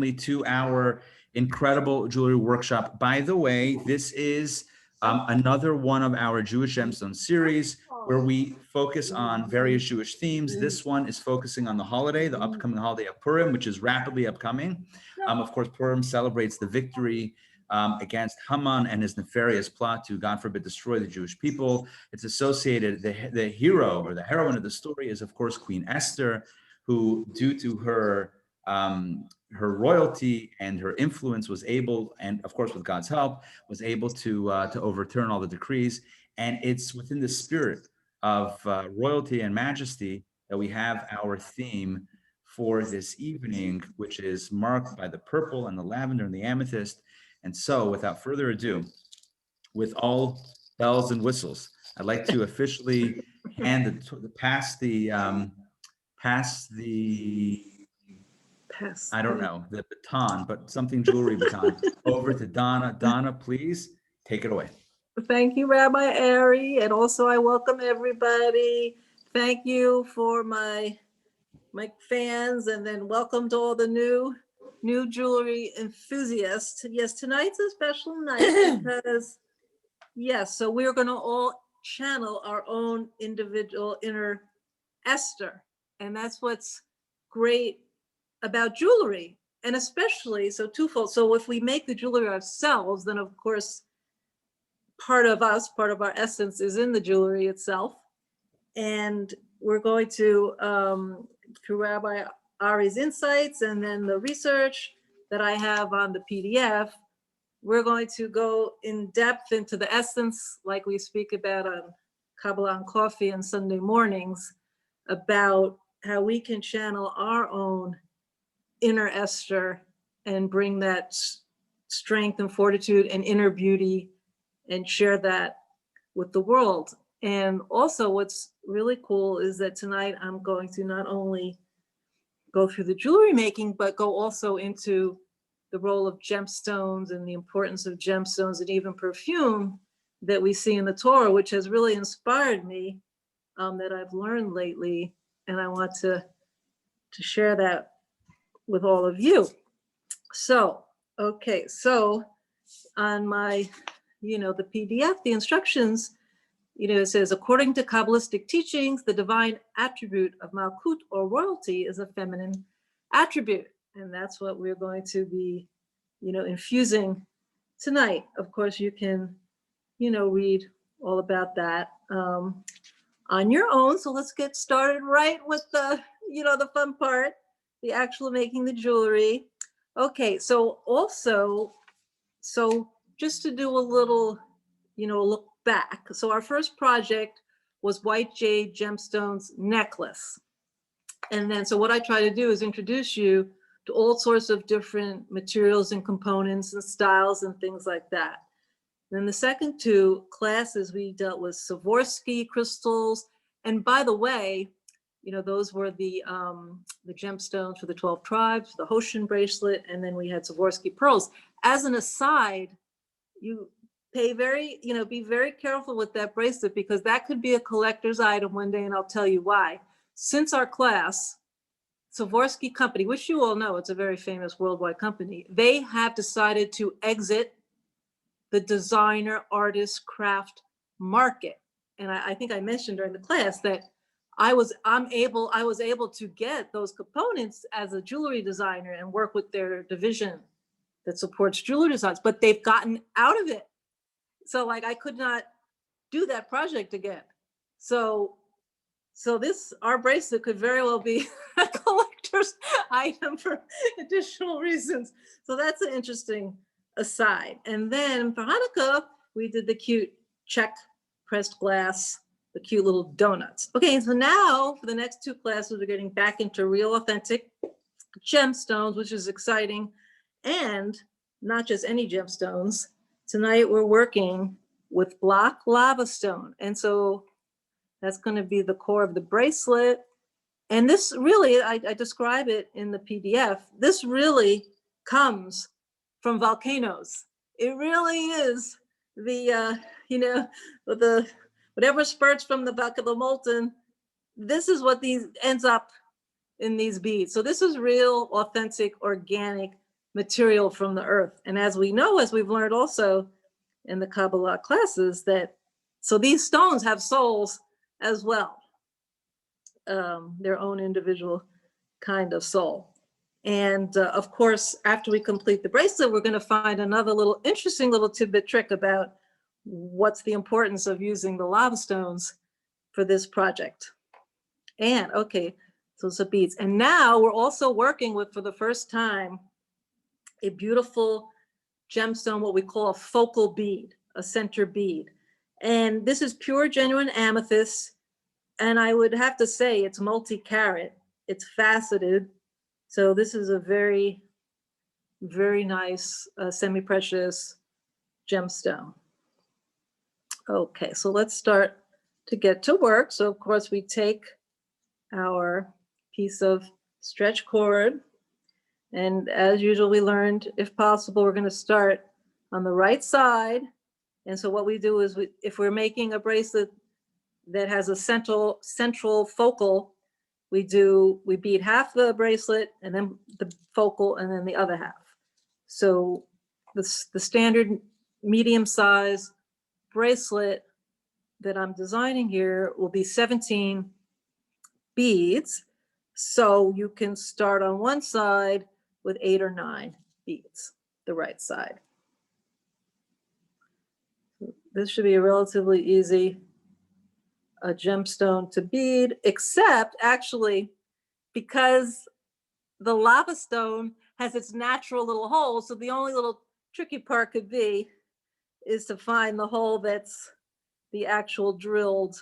to our incredible jewelry workshop. By the way, this is another one of our Jewish Gemstone series where we focus on various Jewish themes. This one is focusing on the holiday, the upcoming holiday of Purim, which is rapidly upcoming. Of course, Purim celebrates the victory against Haman and his nefarious plot to, God forbid, destroy the Jewish people. It's associated, the hero or the heroine of the story is, of course, Queen Esther, who, due to her royalty and her influence, was able, and of course with God's help, was able to overturn all the decrees. And it's within the spirit of royalty and majesty that we have our theme for this evening, which is marked by the purple and the lavender and the amethyst. And so, without further ado, with all bells and whistles, I'd like to officially hand I don't know, the baton, but something jewelry baton over to Donna. Donna, please take it away. Thank you, Rabbi Ari. And also I welcome everybody. Thank you for my fans, and then welcome to all the new jewelry enthusiasts. Yes, tonight's a special night because, yes, so we're going to all channel our own individual inner Esther. And that's what's great about jewelry, and especially, so twofold. So if we make the jewelry ourselves, then of course, part of us, part of our essence is in the jewelry itself. And we're going to, through Rabbi Ari's insights and then the research that I have on the PDF, we're going to go in depth into the essence, like we speak about on Kabbalah and Coffee and Sunday mornings, about how we can channel our own inner Esther and bring that strength and fortitude and inner beauty and share that with the world. And also what's really cool is that tonight I'm going to not only go through the jewelry making, but go also into the role of gemstones and the importance of gemstones and even perfume that we see in the Torah, which has really inspired me, that I've learned lately. And I want to share that with all of you. So, okay, so on my, the PDF, the instructions, it says, according to Kabbalistic teachings, the divine attribute of Malkut or royalty is a feminine attribute. And that's what we're going to be, infusing tonight. Of course, you can, read all about that on your own. So let's get started right with the, the fun part, the actual making the jewelry. Okay, so also, just to do a little, look back. So our first project was white jade gemstones necklace. And then, so what I try to do is introduce you to all sorts of different materials and components and styles and things like that. Then the second two classes we dealt with Sivorski crystals. And by the way, those were the gemstones for the 12 tribes, the Hoshin bracelet, and then we had Sivorski pearls. As an aside, you be very careful with that bracelet, because that could be a collector's item one day, and I'll tell you why. Since our class, Sivorski Company, which you all know, it's a very famous worldwide company, they have decided to exit the designer, artist, craft market. And I think I mentioned during the class that I was able to get those components as a jewelry designer and work with their division that supports jewelry designs, but they've gotten out of it. So I could not do that project again. So our bracelet could very well be a collector's item for additional reasons. So that's an interesting aside. And then for Hanukkah, we did the cute check pressed glass, the cute little donuts. Okay, so now for the next two classes, we're getting back into real authentic gemstones, which is exciting. And not just any gemstones. Tonight we're working with black lava stone. And so that's going to be the core of the bracelet. And this really, I describe it in the PDF, this really comes from volcanoes. It really is the, whatever spurts from the back of the molten, this is what ends up in these beads. So this is real, authentic, organic material from the earth. And as we know, as we've learned also in the Kabbalah classes, that so these stones have souls as well, their own individual kind of soul. And of course, after we complete the bracelet, we're going to find another little interesting little tidbit trick about what's the importance of using the lava stones for this project. And okay, so it's the beads. And now we're also working with, for the first time, a beautiful gemstone, what we call a focal bead, a center bead. And this is pure, genuine amethyst. And I would have to say it's multi-carat, it's faceted. So this is a very, very nice semi-precious gemstone. Okay, so let's start to get to work. So of course we take our piece of stretch cord, and as usual we learned, if possible, we're going to start on the right side. And so what we do is, if we're making a bracelet that has a central focal, we bead half the bracelet and then the focal and then the other half. So the standard medium size bracelet that I'm designing here will be 17 beads. So you can start on one side with 8 or 9 beads, the right side. This should be a relatively easy gemstone to bead, except actually because the lava stone has its natural little hole. So the only little tricky part could be is to find the hole that's the actual drilled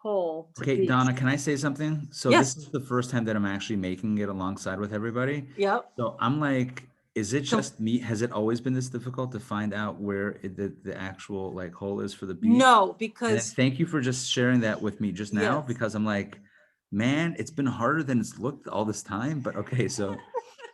hole. Okay, bead. Donna, can I say something? So Yes. this is the first time that I'm actually making it alongside with everybody. Yep. So I'm like, is it So- just me? Has it always been this difficult to find out where the actual like hole is for the bead? No, And then because thank you for just sharing that with me just now, Yes. because I'm like, man, it's been harder than it's looked all this time. But okay, so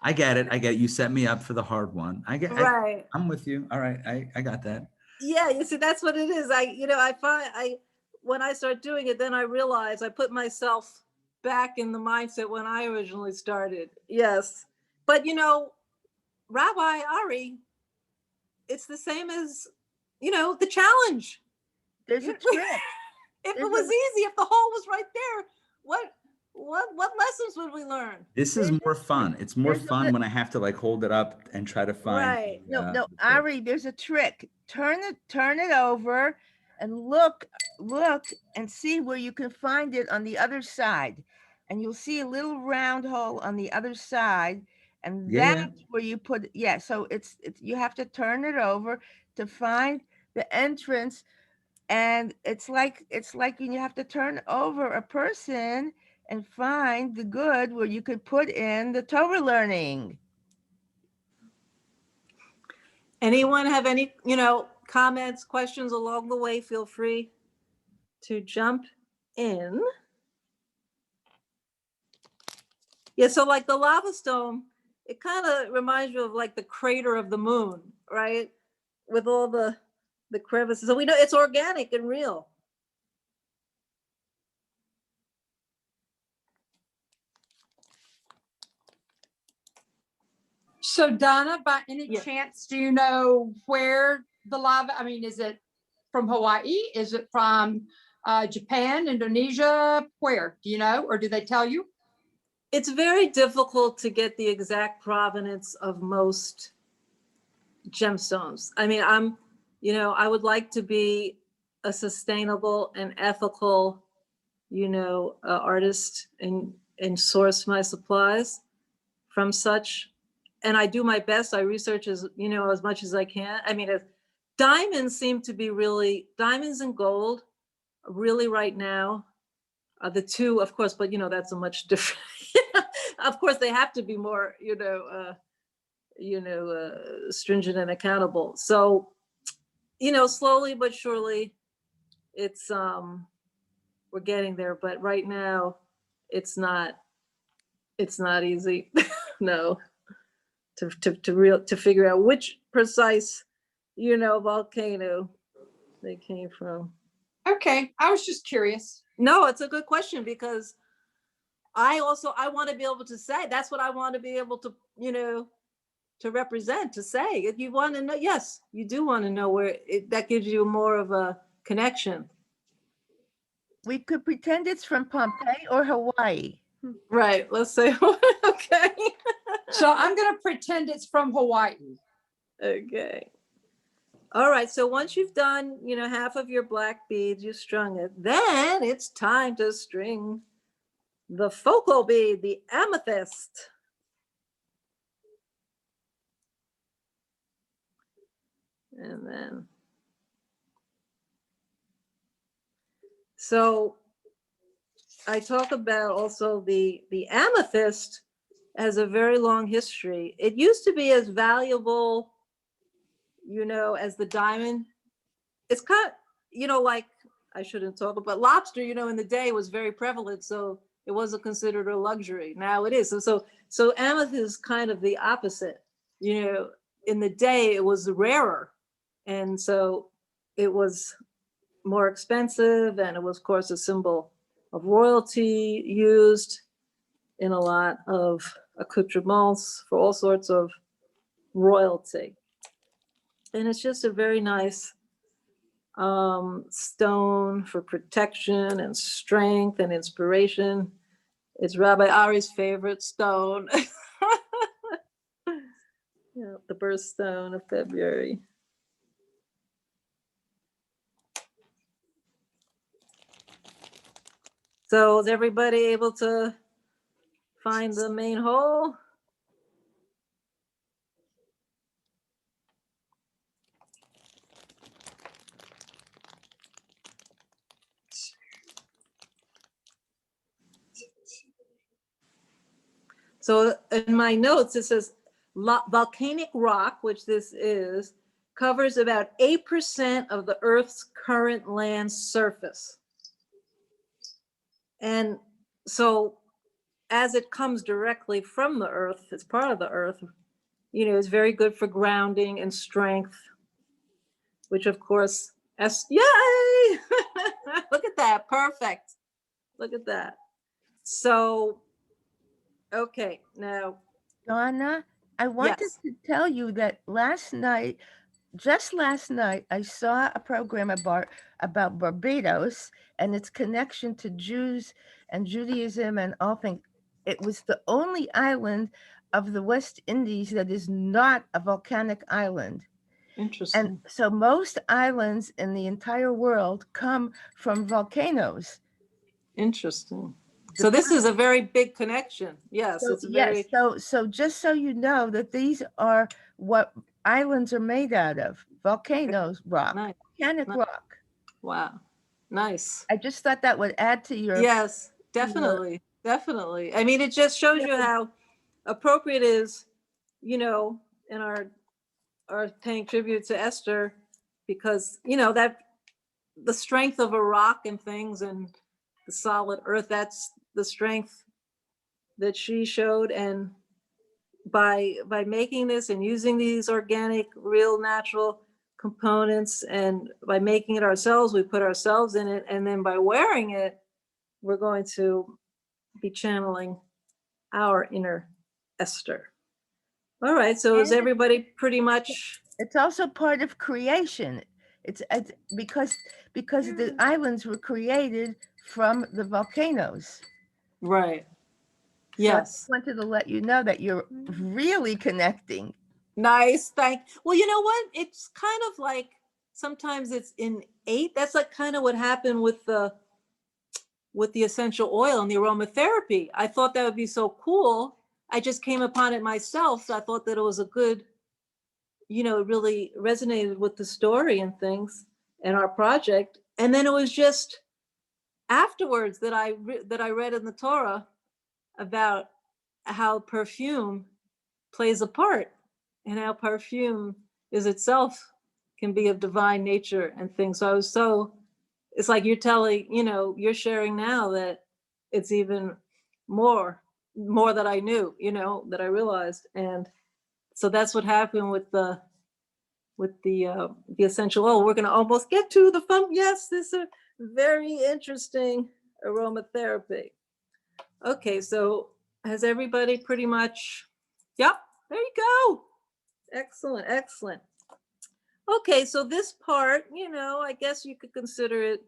I get it. I get it. You set me up for the hard one. right. I'm with you. All right, I got that. Yeah, you see, that's what it is. I find when I start doing it, then I realize I put myself back in the mindset when I originally started. Yes. But Rabbi Ari, it's the same as, the challenge. There's a If trick. it was easy, if the hole was right there, what lessons would we learn? This is more fun. It's more there's a fun li- when I have to like hold it up and try to find. Right. the, No, the trick. Ari, there's a trick. Turn it over and look and see where you can find it on the other side. And you'll see a little round hole on the other side. And Yeah. that's where you put, so it's you have to turn it over to find the entrance. And it's like when you have to turn over a person and find the good where you could put in the Torah learning. Anyone have any, comments, questions along the way? Feel free to jump in. Yeah, so like the lava stone, it kind of reminds you of like the crater of the moon, right? With all the crevices. So we know it's organic and real. So Donna, by any Yeah. chance, do you know where the lava, is it from Hawaii? Is it from Japan, Indonesia? Where, do you know, or do they tell you? It's very difficult to get the exact provenance of most gemstones. I would like to be a sustainable and ethical, artist and source my supplies from such. And I do my best. I research as much as I can. Diamonds seem to be diamonds and gold really right now are the two, of course, but that's a much different, of course they have to be more, stringent and accountable. So, slowly but surely it's, we're getting there, but right now it's not easy. No, to figure out which precise, volcano they came from. Okay, I was just curious. No, it's a good question, because I want to be able to say, that's what I want to be able to, to represent, to say. If you want to know, yes, you do want to know where that gives you more of a connection. We could pretend it's from Pompeii or Hawaii. Right. Let's say, okay. So I'm going to pretend it's from Hawaii. Okay. All right. So once you've done, half of your black beads, you strung it, then it's time to string the focal bead, the amethyst. And then, so I talk about also the amethyst has a very long history. It used to be as valuable, as the diamond. It's kind of, like, I shouldn't talk about lobster, in the day was very prevalent. So it wasn't considered a luxury. Now it is. So amethyst is kind of the opposite. In the day it was rarer. And so it was more expensive, and it was, of course, a symbol of royalty, used in a lot of accoutrements for all sorts of royalty. And it's just a very nice stone for protection and strength and inspiration. It's Rabbi Ari's favorite stone. The Birthstone of February. So is everybody able to find the main hole? So in my notes, it says volcanic rock, which this is, covers about 8% of the Earth's current land surface. And so as it comes directly from the Earth, it's part of the Earth, it's very good for grounding and strength, which of course, yay! Look at that, perfect. Look at that. So, okay, now. Donna, I wanted Yes. to tell you that just last night, I saw a program about Barbados and its connection to Jews and Judaism and all things. It was the only island of the West Indies that is not a volcanic island. Interesting. And so most islands in the entire world come from volcanoes. Interesting. So this is a very big connection. Yes, So, it's very. yes. So just so you know that these are what islands are made out of: volcanoes, rock, Nice. volcanic rock. Wow, nice. I just thought that would add to your. Yes, definitely, definitely. I mean, it just shows you how appropriate it is, in our paying tribute to Esther, because that the strength of a rock and things and the solid earth, that's the strength that she showed. And by making this and using these organic, real, natural components, and by making it ourselves, we put ourselves in it, and then by wearing it, we're going to be channeling our inner Esther. All right, so is everybody pretty much? It's also part of creation. It's because the islands were created from the volcanoes. Right. So Yes. I just wanted to let you know that you're really connecting. Nice. Well, you know what? It's kind of like sometimes it's innate. That's like kind of what happened with the essential oil and the aromatherapy. I thought that would be so cool. I just came upon it myself. So I thought that it was a good, it really resonated with the story and things and our project. And then it was just afterwards that I read in the Torah about how perfume plays a part, and how perfume is itself can be of divine nature and things. So it's like you're telling, you're sharing now that it's even more that I knew, that I realized. And so that's what happened with the essential oil. We're going to almost get to the fun. Yes, this is a very interesting aromatherapy. Okay, so has everybody pretty much? Yep, there you go. Excellent, excellent. Okay, so this part, I guess you could consider it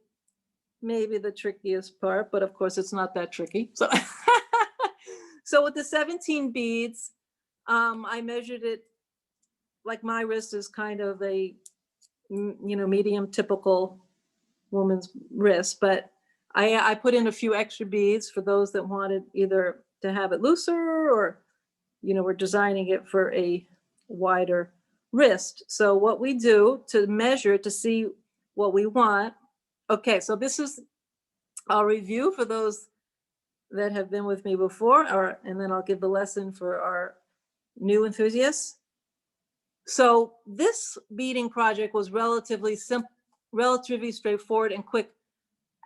maybe the trickiest part, but of course it's not that tricky. So, so with the 17 beads, I measured it like my wrist is kind of a, medium typical woman's wrist, but I put in a few extra beads for those that wanted either to have it looser or, we're designing it for a wider wrist. So what we do to measure to see what we want. Okay, so this is our review for those that have been with me before, and then I'll give the lesson for our new enthusiasts. So this beading project was relatively simple, relatively straightforward and quick,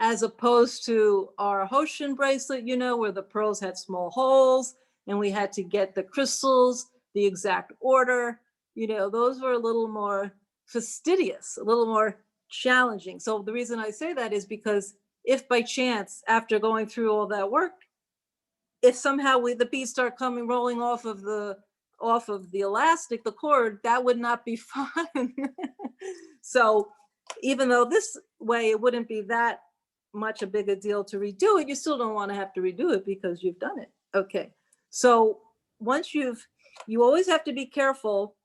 as opposed to our Hoshin bracelet, where the pearls had small holes and we had to get the crystals, the exact order. Those were a little more fastidious, a little more challenging. So the reason I say that is because if by chance, after going through all that work, if somehow the beads start rolling off of the elastic, the cord, that would not be fun. So even though this way it wouldn't be that much a bigger deal to redo it, you still don't want to have to redo it because you've done it. Okay, so once you always have to be careful.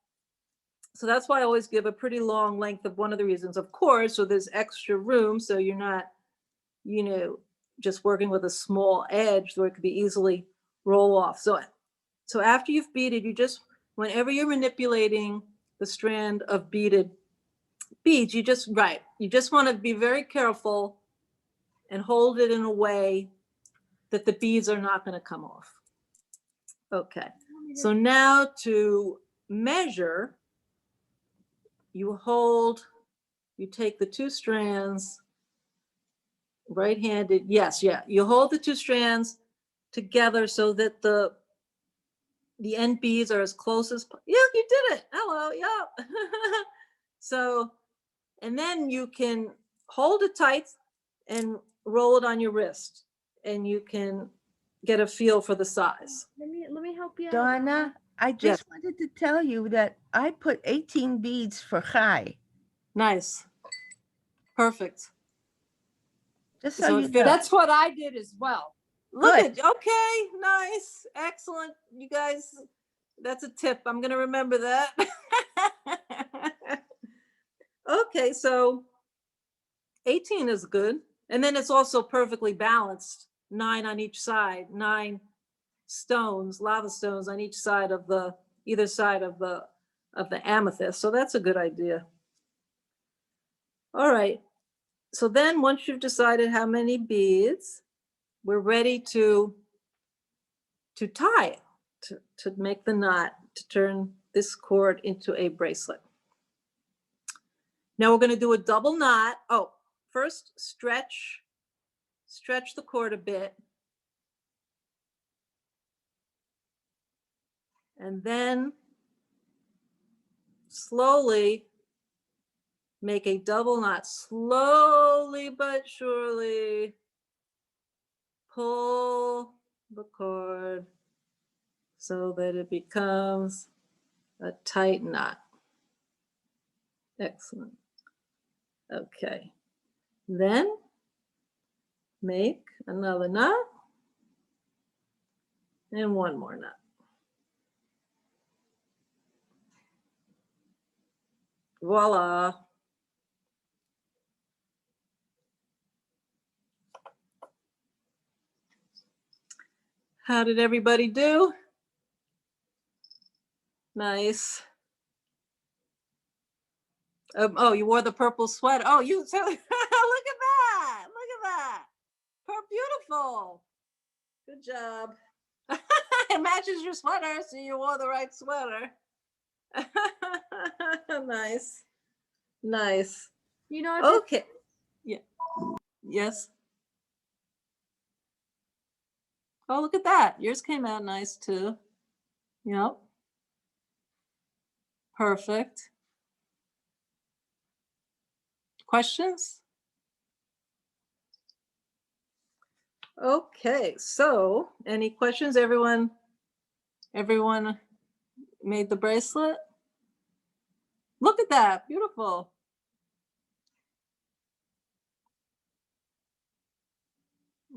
So that's why I always give a pretty long length of one of the reasons, of course, so there's extra room, so you're not, just working with a small edge where it could be easily roll off. So after you've beaded, whenever you're manipulating the strand of beaded beads, you just want to be very careful and hold it in a way that the beads are not going to come off. Okay, so now to measure, you take the two strands, right-handed, you hold the two strands together so that the end beads are as close as, you did it, hello, yeah. So, and then you can hold it tight and roll it on your wrist, and you can get a feel for the size. Let me help you out. Donna, I just wanted to tell you that I put 18 beads for Chai. Nice. Perfect. Just So so it you fits. know. That's what I did as well. Look Good. at, okay, nice, excellent. You guys, that's a tip. I'm going to remember that. Okay, so 18 is good. And then it's also perfectly balanced. 9 on each side, 9 stones, lava stones on each side of either side of the amethyst. So that's a good idea. All right. So then once you've decided how many beads, we're ready to tie it, to make the knot, to turn this cord into a bracelet. Now we're going to do a double knot. Oh, first stretch the cord a bit. And then slowly make a double knot. Slowly but surely pull the cord so that it becomes a tight knot. Excellent. Okay. Then make another knot and one more knot. Voila. How did everybody do? Nice. Oh, you wore the purple sweater. Oh, look at that. Look at that. Beautiful. Good job. It matches your sweater, so you wore the right sweater. Nice. Nice. Okay. Yeah. Yes. Oh, look at that. Yours came out nice too. Yep. Perfect. Questions? Okay, so any questions? Everyone made the bracelet? Look at that, beautiful.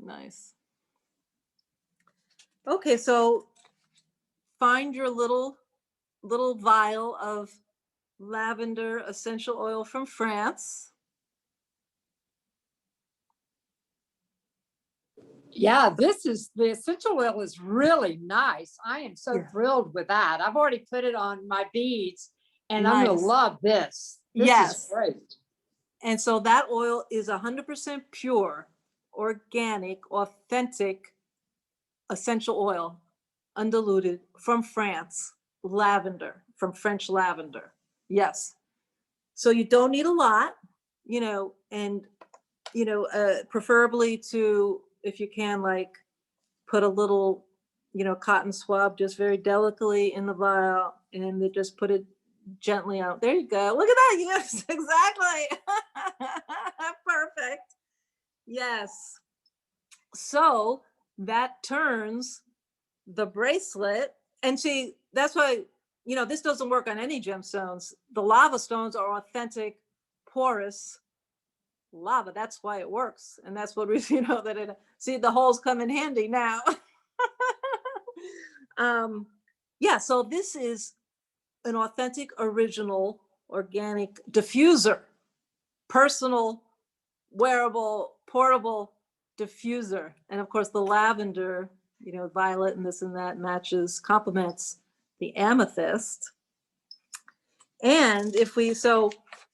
Nice. Okay, so find your little vial of lavender essential oil from France. Yeah, the essential oil is really nice. I am so Yeah. thrilled with that. I've already put it on my beads and I'm gonna Nice. love this. This Yes. is great. And so that oil is 100% pure, organic, authentic essential oil, undiluted, from France, lavender, from French lavender. Yes. So you don't need a lot, and, preferably to, if you can, like put a little, cotton swab just very delicately in the vial and then just put it gently out. There you go. Look at that. Yes, exactly. Perfect. Yes. So that turns the bracelet. And see, that's why, this doesn't work on any gemstones. The lava stones are authentic, porous lava. That's why it works. And that's what we, that it, see, the holes come in handy now. Yeah, so this is an authentic, original, organic diffuser, personal, wearable, portable diffuser. And of course, the lavender, violet and this and that matches, complements the amethyst. And so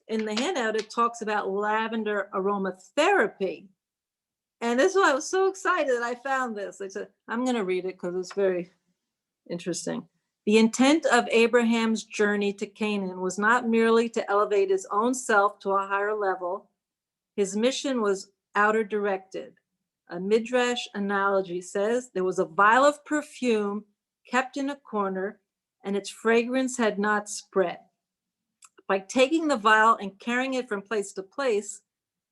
in the handout, it talks about lavender aromatherapy. And this is why I was so excited that I found this. I said, I'm going to read it because it's very interesting. The intent of Abraham's journey to Canaan was not merely to elevate his own self to a higher level. His mission was outer directed. A midrash analogy says there was a vial of perfume kept in a corner and its fragrance had not spread. By taking the vial and carrying it from place to place,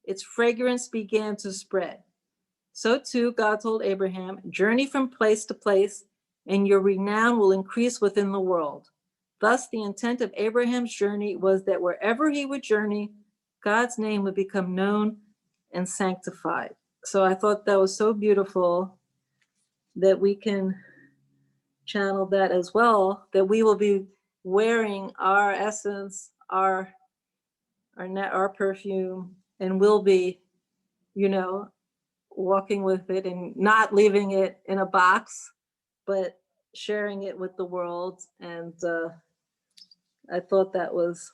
its fragrance began to spread. So too, God told Abraham, journey from place to place, and your renown will increase within the world. Thus, the intent of Abraham's journey was that wherever he would journey, God's name would become known and sanctified. So I thought that was so beautiful that we can channel that as well, that we will be wearing our essence, our perfume, and we'll be, walking with it and not leaving it in a box, but sharing it with the world. And I thought that was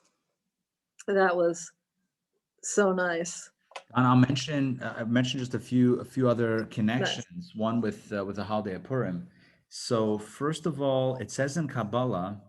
so nice. And I'll mention just a few other connections. One with the holiday of Purim. So first of all, it says in Kabbalah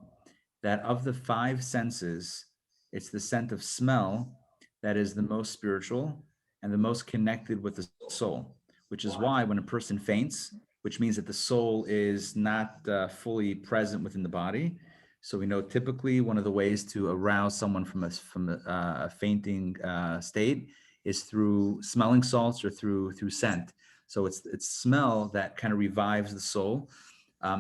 that of the 5 senses, it's the scent of smell that is the most spiritual and the most connected with the soul, which is why when a person faints, which means that the soul is not fully present within the body. So we know typically one of the ways to arouse someone from a fainting state is through smelling salts or through scent. So it's smell that kind of revives the soul.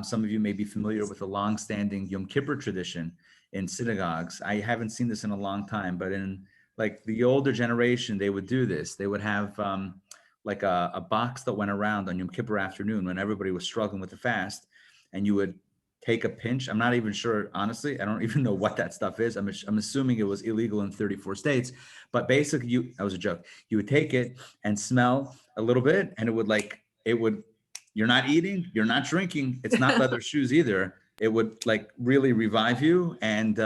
Some of you may be familiar with the long-standing Yom Kippur tradition in synagogues. I haven't seen this in a long time, but in like the older generation, they would do this. They would have like a box that went around on Yom Kippur afternoon when everybody was struggling with the fast, and you would take a pinch. I'm not even sure, honestly. I don't even know what that stuff is. I'm assuming it was illegal in 34 states, but basically that was a joke. You would take it and smell a little bit, and it would, you're not eating, you're not drinking. It's not leather shoes either. It would like really revive you. And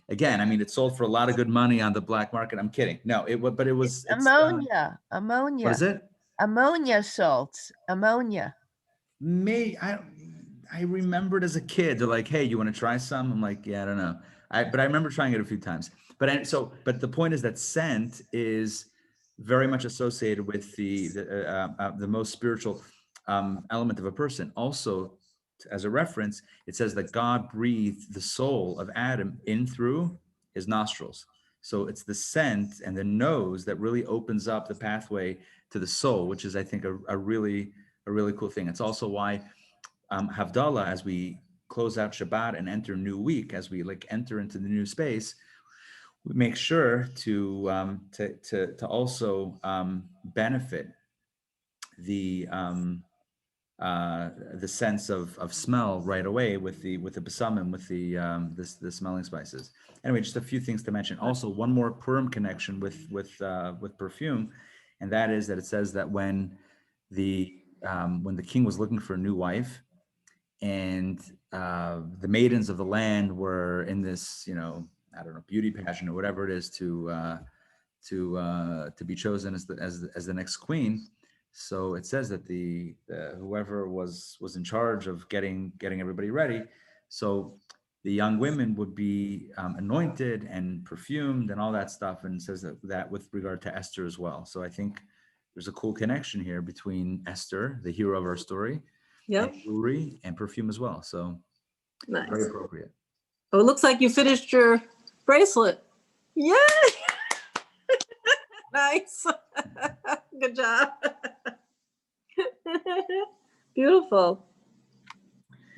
again, I mean, it sold for a lot of good money on the black market. I'm kidding. No, it would, but it was Ammonia. What is it? Ammonia salts. Ammonia. I remembered as a kid, they're like, hey, you want to try some? I'm like, yeah, I don't know. But I remember trying it a few times. But the point is that scent is very much associated with the most spiritual element of a person. Also, as a reference, it says that God breathed the soul of Adam in through his nostrils. So it's the scent and the nose that really opens up the pathway to the soul, which is, I think, a really cool thing. It's also why Havdalah, as we close out Shabbat and enter new week, as we like enter into the new space, we make sure to also benefit the sense of smell right away with the besamim, with the smelling spices. Anyway, just a few things to mention. Also, one more Purim connection with perfume, and that is that it says that when the king was looking for a new wife, and the maidens of the land were in this, I don't know, beauty pageant or whatever it is to be chosen as the next queen. So it says that the whoever was in charge of getting everybody ready, so the young women would be anointed and perfumed and all that stuff, and it says that with regard to Esther as well. So I think there's a cool connection here between Esther, the hero of our story, Yep. and jewelry and perfume as well. So Nice. very appropriate. Oh, it looks like you finished your bracelet. Yay! Nice. Good job. Beautiful.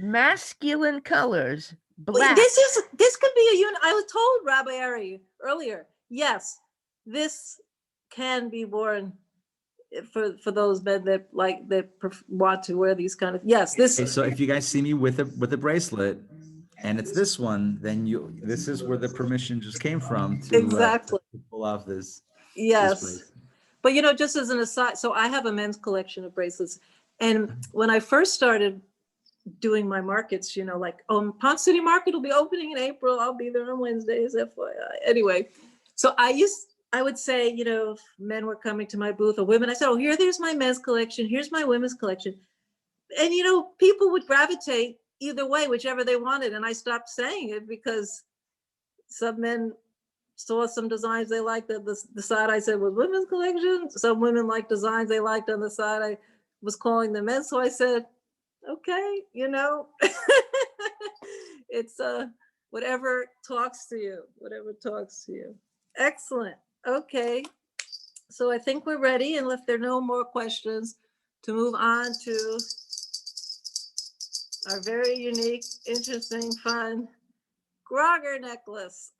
Masculine colors, Well, black. this could be a unit. I was told Rabbi Ari earlier. Yes, this can be worn for those men that want to wear these kind of. Yes, this. Okay, so if you guys see me with a bracelet, and it's this one, then this is where the permission just came from to Exactly. to pull off this. Yes. This But just as an aside, so I have a men's collection of bracelets. And when I first started doing my markets, Ponce City Market will be opening in April. I'll be there on Wednesdays, FYI. Anyway, so I would say, if men were coming to my booth or women, I said, oh, there's my men's collection. Here's my women's collection. And, people would gravitate either way, whichever they wanted. And I stopped saying it because some men saw some designs they liked. The side I said was women's collection. Some women liked designs they liked on the side I was calling them men. So I said, okay, it's whatever talks to you. Excellent. Okay. So I think we're ready, and if there are no more questions, to move on to our very unique, interesting, fun Grogger necklace.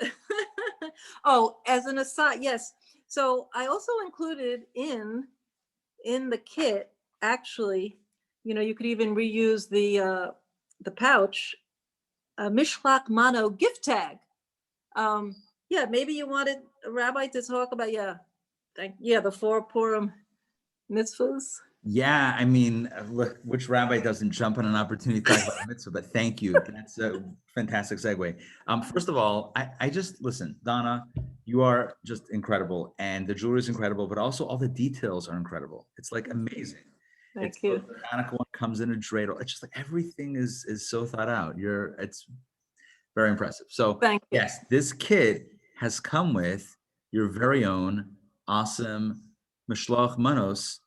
Oh, as an aside, yes. So I also included in the kit, actually, you could even reuse the pouch, a Mishlach Mano gift tag. Yeah, maybe you wanted a rabbi to talk about, the 4 Purim mitzvahs. Yeah, I mean, look, which rabbi doesn't jump on an opportunity to talk about a mitzvah? But thank you. That's a fantastic segue. First of all, I just listen, Donna, you are just incredible, and the jewelry is incredible, but also all the details are incredible. It's like amazing. Thank you. The Hanukkah one comes in a dreidel. It's just like everything is so thought out. It's very impressive. So Thank you. yes, this kit has come with your very own awesome Mishloach Manos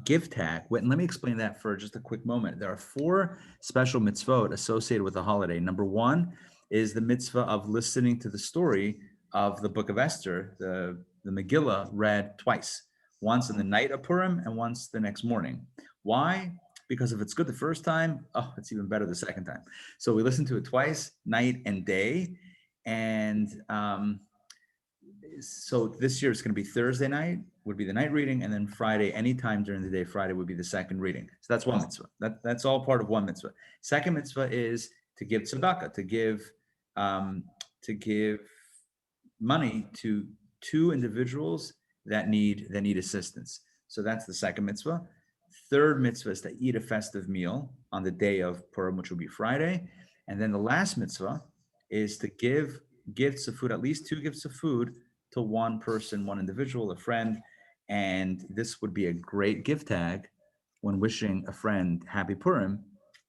gift tag. And let me explain that for just a quick moment. There are 4 special mitzvot associated with the holiday. Number 1 is the mitzvah of listening to the story of the book of Esther, the Megillah, read twice, once in the night of Purim and once the next morning. Why? Because if it's good the first time, it's even better the second time. So we listen to it twice, night and day. And so this year it's going to be Thursday night would be the night reading, and then Friday, anytime during the day, Friday would be the second reading. So that's one mitzvah. That's all part of one mitzvah. Second mitzvah is to give tzedakah, to give money to 2 individuals that need assistance. So that's the second mitzvah. Third mitzvah is to eat a festive meal on the day of Purim, which will be Friday. And then the last mitzvah is to give gifts of food, at least 2 gifts of food, to one person, one individual, a friend. And this would be a great gift tag when wishing a friend happy Purim,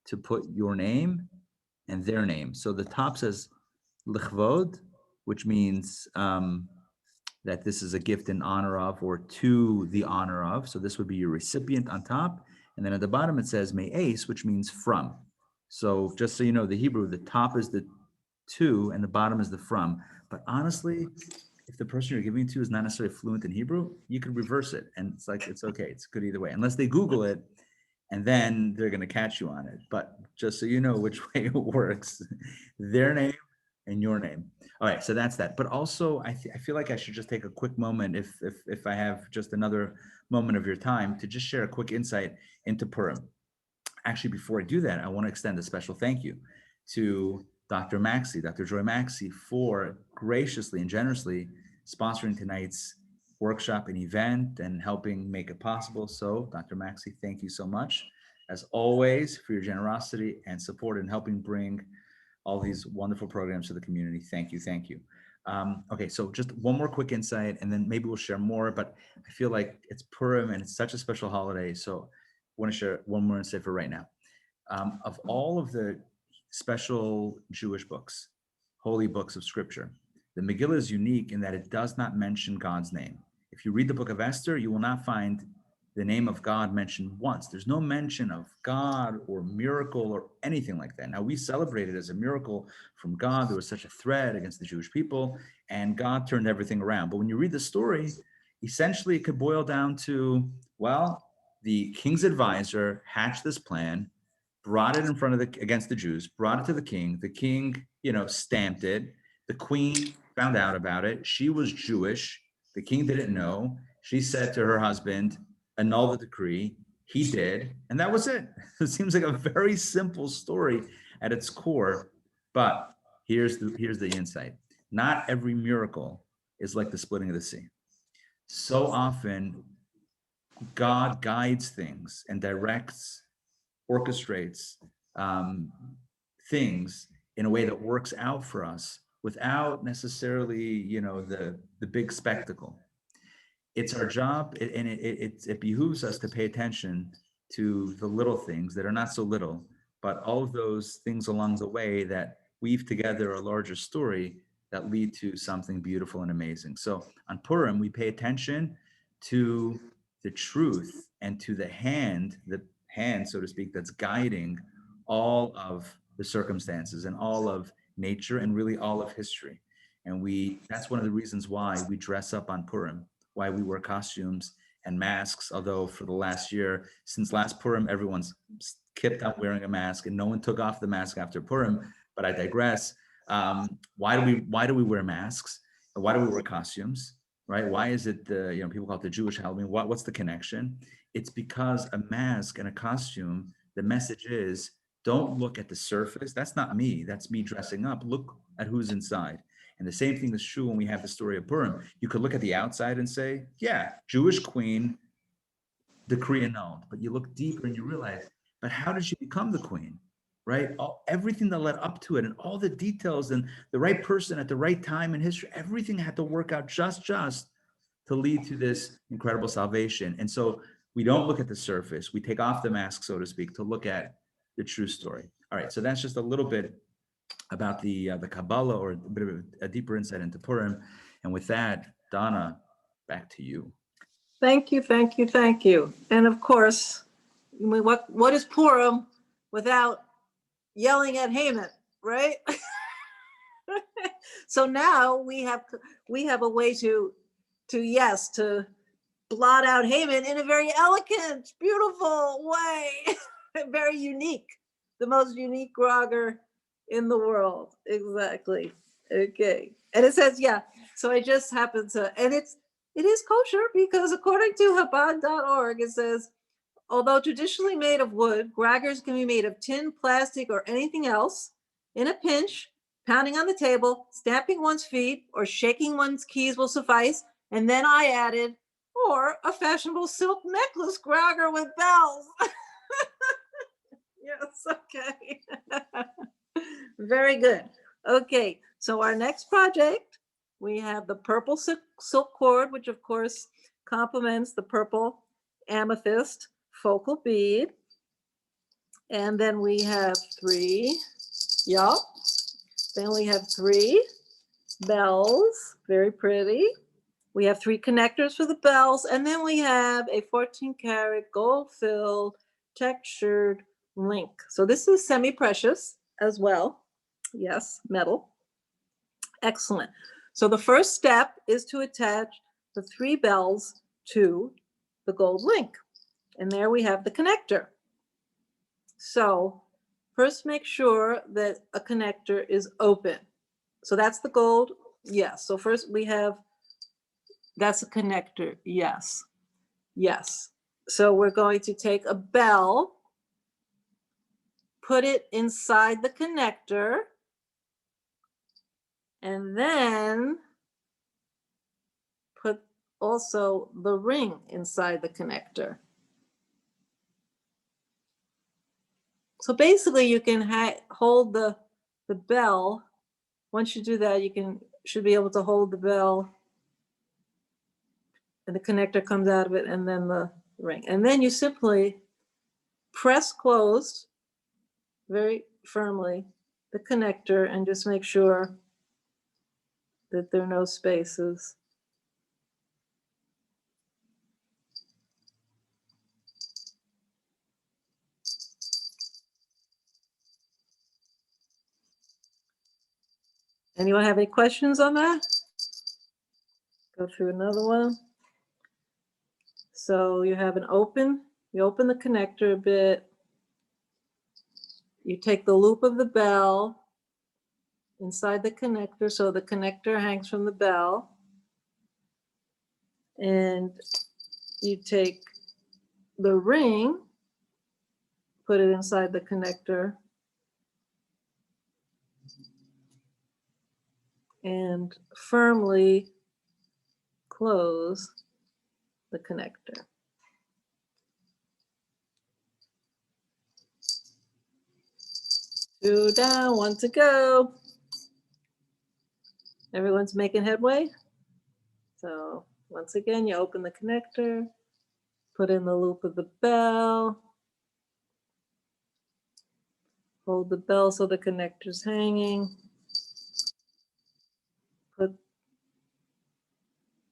to put your name and their name. So the top says lichvod, which means that this is a gift in honor of, or to the honor of. So this would be your recipient on top. And then at the bottom it says me'es, which means from. So just so you know, the Hebrew, the top is the to and the bottom is the from. But honestly, if the person you're giving it to is not necessarily fluent in Hebrew, you could reverse it. And it's okay. It's good either way, unless they Google it, and then they're going to catch you on it. But just so you know which way it works, their name in your name. All right, so that's that. But also, I feel like I should just take a quick moment, if I have just another moment of your time, to just share a quick insight into Purim. Actually, before I do that, I want to extend a special thank you to Dr. Joy Maxey, for graciously and generously sponsoring tonight's workshop and event and helping make it possible. So, Dr. Maxey, thank you so much, as always, for your generosity and support in helping bring all these wonderful programs to the community. Thank you, thank you. Okay, so just one more quick insight, and then maybe we'll share more, but I feel like it's Purim and it's such a special holiday, so I want to share one more insight for right now. Of all of the special Jewish books, holy books of scripture, the Megillah is unique in that it does not mention God's name. If you read the book of Esther, you will not find the name of God mentioned once. There's no mention of God or miracle or anything like that. Now, we celebrate it as a miracle from God. There was such a threat against the Jewish people, and God turned everything around. But when you read the story, essentially it could boil down to, well, the king's advisor hatched this plan, brought it in front of against the Jews, brought it to the king, stamped it. The queen found out about it. She was Jewish. The king didn't know. She said to her husband, annul the decree. He did, and that was it. It seems like a very simple story at its core, but here's the insight. Not every miracle is like the splitting of the sea. So often, God guides things and directs, orchestrates things in a way that works out for us without necessarily, the big spectacle. It's our job, and it behooves us to pay attention to the little things that are not so little, but all of those things along the way that weave together a larger story that lead to something beautiful and amazing. So on Purim, we pay attention to the truth and to the hand, so to speak, that's guiding all of the circumstances and all of nature and really all of history. And that's one of the reasons why we dress up on Purim, why we wear costumes and masks, although for the last year, since last Purim, everyone's kept on wearing a mask and no one took off the mask after Purim, but I digress. Why do we wear masks? Why do we wear costumes, right? Why is it people call it the Jewish Halloween? What's the connection? It's because a mask and a costume, the message is, don't look at the surface. That's not me. That's me dressing up. Look at who's inside. And the same thing is true when we have the story of Purim. You could look at the outside and say, yeah, Jewish queen, decree annulled. But you look deeper and you realize, but how did she become the queen, right? Everything that led up to it and all the details and the right person at the right time in history, everything had to work out just to lead to this incredible salvation. And so we don't look at the surface. We take off the mask, so to speak, to look at the true story. All right, so that's just a little bit about the Kabbalah, or a bit of a deeper insight into Purim. And with that, Donna, back to you. Thank you, thank you, thank you. And of course, what is Purim without yelling at Haman, right? So now we have a way to blot out Haman in a very elegant, beautiful way, very unique, the most unique grogger in the world. Exactly. Okay. And it says, so I just happened to, and it is kosher because according to Chabad.org, it says, although traditionally made of wood, graggers can be made of tin, plastic, or anything else. In a pinch, pounding on the table, stamping one's feet, or shaking one's keys will suffice. And then I added, or a fashionable silk necklace grogger with bells. Yes, okay. Very good. Okay, so our next project, we have the purple silk cord, which of course complements the purple amethyst focal bead. And then we have 3, Then we have 3 bells, very pretty. We have 3 connectors for the bells, and then we have a 14-karat gold-filled textured link. So this is semi-precious as well. Yes, metal. Excellent. So the first step is to attach the 3 bells to the gold link. And there we have the connector. So first make sure that a connector is open. So that's the gold. Yes. So first we have, that's a connector. Yes. Yes. So we're going to take a bell, put it inside the connector, and then put also the ring inside the connector. So basically you can hold the bell. Once you do that, you should be able to hold the bell and the connector comes out of it, and then the ring. And then you simply press closed very firmly the connector and just make sure that there are no spaces. Anyone have any questions on that? Go through another one. So you have you open the connector a bit. You take the loop of the bell inside the connector, so the connector hangs from the bell. And you take the ring, put it inside the connector, and firmly close the connector. 2 down, 1 to go. Everyone's making headway. So once again, you open the connector, put in the loop of the bell, hold the bell so the connector's hanging, put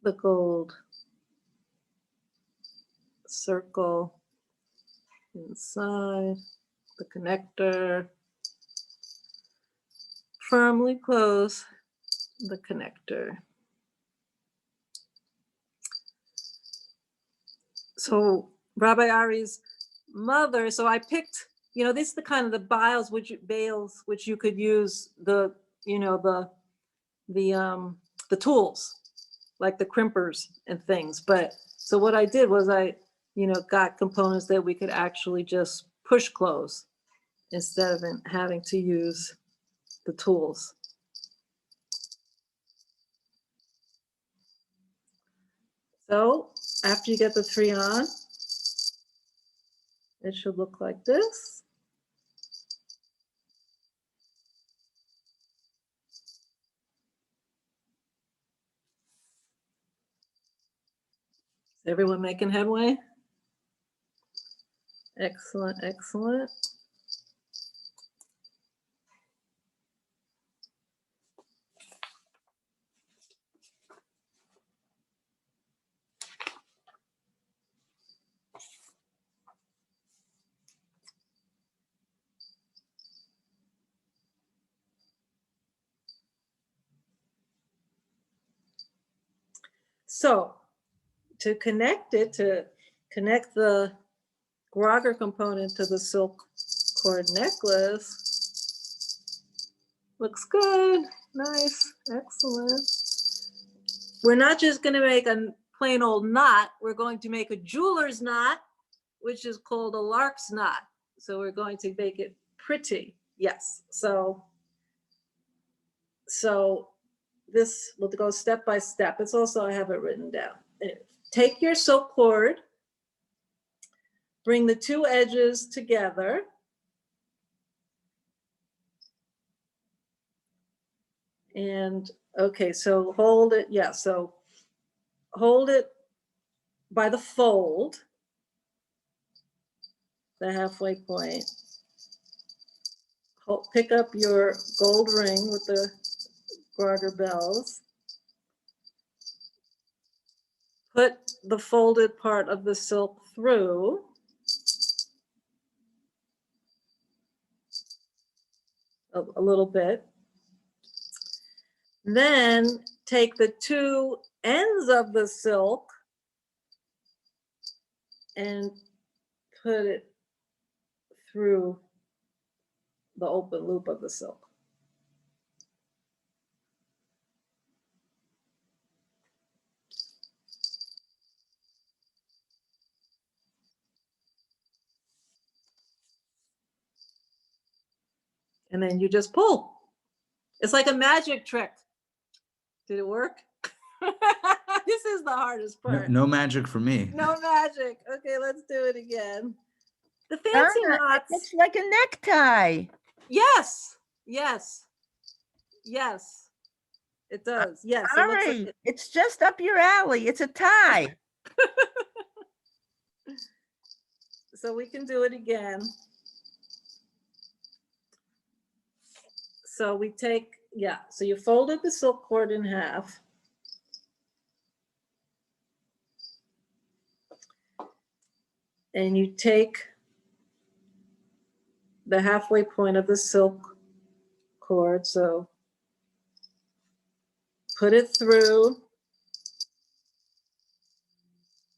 the gold circle inside the connector, firmly close the connector. So Rabbi Ari's mother, so I picked, this is the kind of the bales which you could use the tools, like the crimpers and things. But so what I did was I got components that we could actually just push close instead of having to use the tools. So after you get the 3 on, it should look like this. Is everyone making headway? Excellent, excellent. So to connect the grogger component to the silk cord necklace, looks good, nice, excellent. We're not just going to make a plain old knot, we're going to make a jeweler's knot, which is called a lark's knot. So we're going to make it pretty, yes. So this will go step by step. It's also, I have it written down. Take your silk cord, bring the 2 edges together, and okay, so hold it, yeah, so hold it by the fold, the halfway point. Pick up your gold ring with the garter bells. Put the folded part of the silk through. A little bit. Then take the 2 ends of the silk and put it through the open loop of the silk. And then you just pull. It's like a magic trick. Did it work? This is the hardest No, part. no magic for me. No magic. Okay, let's do it again. The fancy Donna, it knots. looks like a necktie. Yes, yes, yes. It does. Yes. It looks Ari, like it's just up your alley. It's a tie. so we can do it again. So we take, yeah, so you folded the silk cord in half. And you take the halfway point of the silk cord, so put it through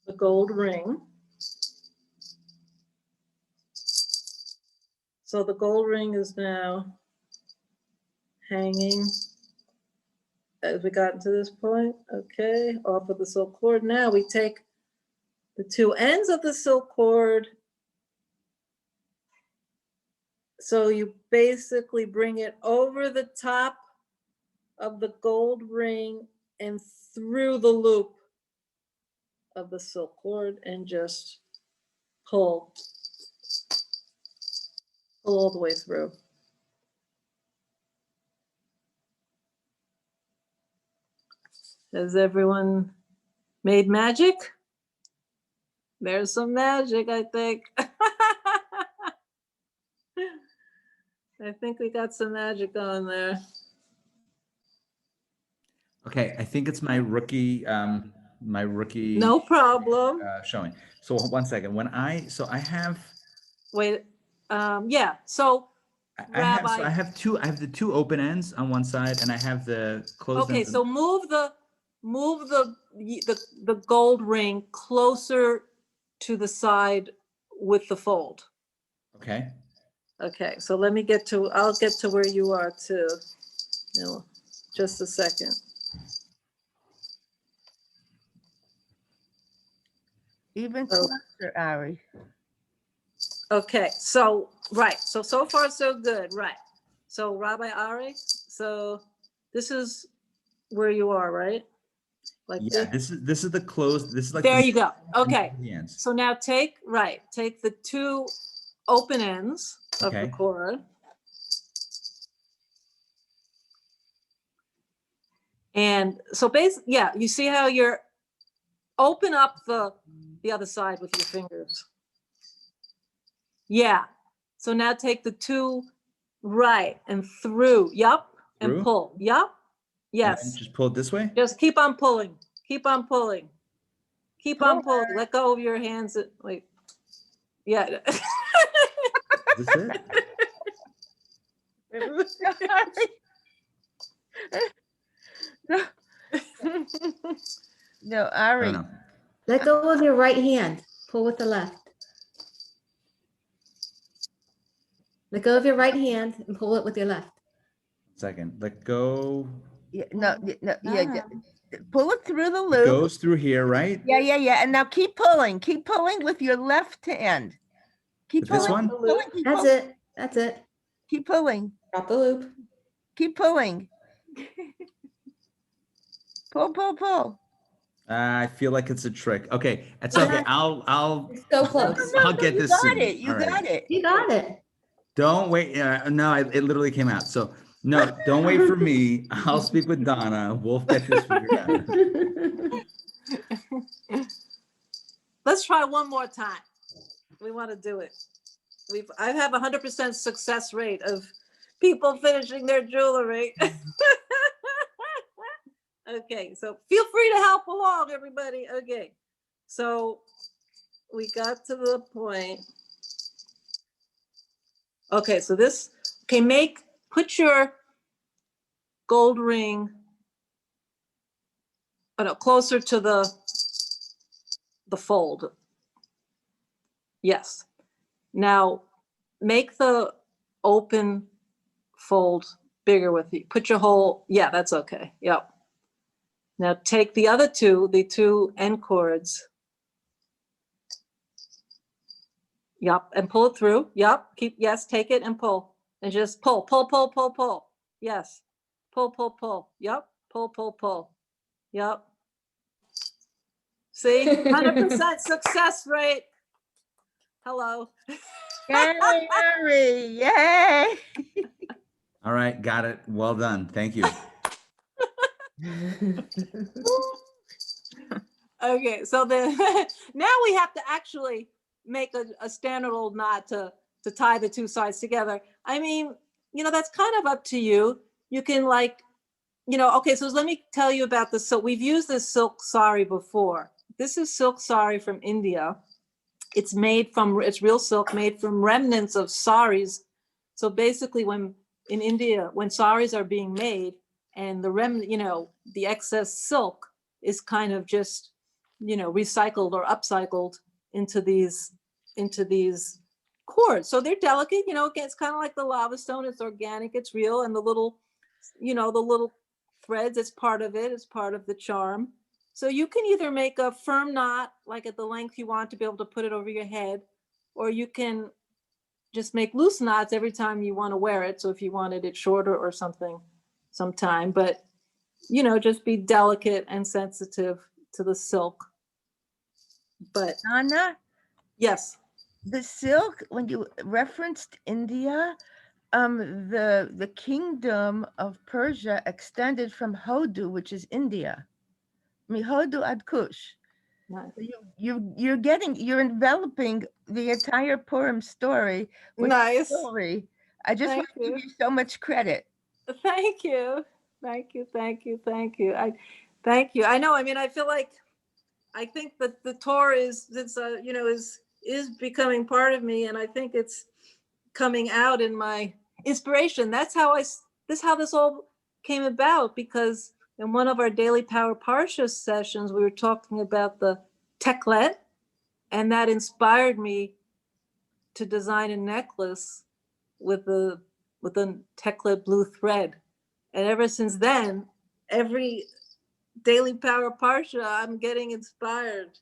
the gold ring. So the gold ring is now hanging as we got to this point. Okay, off of the silk cord. Now we take the two ends of the silk cord. So you basically bring it over the top of the gold ring and through the loop of the silk cord and just pull all the way through. Has everyone made magic? There's some magic, I think. I think we got some magic on there. Okay, I think it's my rookie No problem. showing. So one second. So I have Wait, yeah, so I have Rabbi. I have the two open ends on one side and I have the closed Okay, ends. so move the gold ring closer to the side with the fold. Okay. Okay, so I'll get to where you are too. No, just a second. Even Oh. closer, Ari. Okay, so, right, so far so good, right. So Rabbi Ari, so this is where you are, right? Like Yeah, this? this is the closed, this is like There the you go, okay. the ends. So now take the two open ends of the Okay. cord. And so basically, yeah, you see how you're open up the other side with your fingers. Yeah. So now take the two right and through. Yup. And Through? pull. Yup. And then Yes. just pull it this way. Just keep on pulling. Keep on pulling. Keep on Pull pulling. Let go of your hands. Wait. Yeah. Is this it? No, no, I Ari. don't know. Let go of your right hand. Pull with the left. Let go of your right hand and pull it with your left. Second. Let go. Yeah, no, yeah. Pull it through the loop. Goes through here, right? Yeah. And now keep pulling with your left hand. Keep With this pulling. one? Keep pulling, keep That's pulling, it. That's it. Keep pulling. Drop the loop. Keep pulling. Pull. I feel like it's a trick. Okay, it's okay. I'll It's so close. I'll get You this got soon. it. You All right. got it. You got it. Don't wait. No, it literally came out. So no, don't wait for me. I'll speak with Donna. We'll get this figured out. Let's try one more time. We want to do it. I have 100% success rate of people finishing their jewelry. Okay, so feel free to help along, everybody. Okay, so we got to the point. Okay, so put your gold ring, closer to the fold. Yes. Now make the open fold bigger with you. Put your whole, yeah, that's okay. Yep. Now take the other the two end cords. Yep, and pull it through. Yep, yes, take it and pull. And just pull, pull, pull, pull, pull. Yes. Pull, pull, pull. Yep. Pull, pull, pull. Yep. See, 100% success rate. Hello. Yay, Ari, yay. All right, got it. Well done. Thank you. Okay, so then now we have to actually make a standard old knot to tie the two sides together. I mean, that's kind of up to you. You can okay, so let me tell you about this. So we've used this silk sari before. This is silk sari from India. It's real silk made from remnants of saris. So basically in India, when saris are being made and the remnant, the excess silk is kind of just, recycled or upcycled into these cords. So they're delicate, it's kind of like the lava stone. It's organic, it's real. And the little threads, it's part of it. It's part of the charm. So you can either make a firm knot, like at the length you want to be able to put it over your head, or you can just make loose knots every time you want to wear it. So if you wanted it shorter or something sometime, but, just be delicate and sensitive to the silk. But Donna, yes. the silk, when you referenced India, the kingdom of Persia extended from Hodu, which is India. I mean, Hodu ad Kush. Nice. You're enveloping the entire Purim story with Nice. story. I just Thank want to give you. you so much credit. Thank you. Thank you. Thank you. Thank you. Thank you. I know. I mean, I think that the Torah is becoming part of me, and I think it's coming out in my inspiration. That's how this all came about, because in one of our Daily Power Parsha sessions, we were talking about the teklet, and that inspired me to design a necklace with the teklet blue thread. And ever since then, every Daily Power Parsha, I'm getting inspired.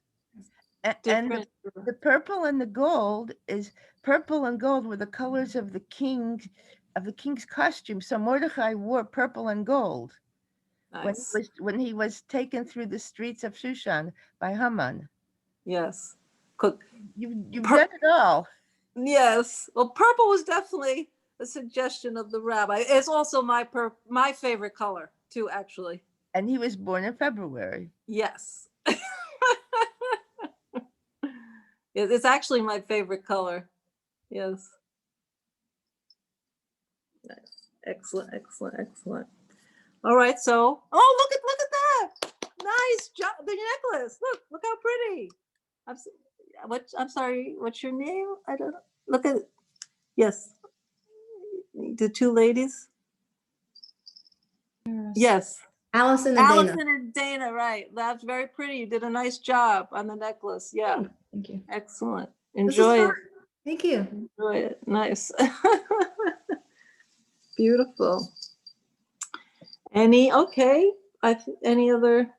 And the purple and the gold is purple and gold were the colors of the king's costume. So Mordechai wore purple and gold Nice. when he was taken through the streets of Shushan by Haman. Yes. You've done it all. Yes. Well, purple was definitely a suggestion of the rabbi. It's also my favorite color too, actually. And he was born in February. Yes. It's actually my favorite color. Yes. Nice. Excellent, excellent, excellent. All right, so look at that. Nice job. The necklace. Look how pretty. I'm sorry, what's your name? I don't know. Look at it. Yes. The two ladies. Yes. Allison and Dana. And Dana, right. That's very pretty. You did a nice job on the necklace. Yeah. Thank you. Excellent. This is Enjoy it. fun. Thank you. Enjoy it. Nice. Beautiful. Any other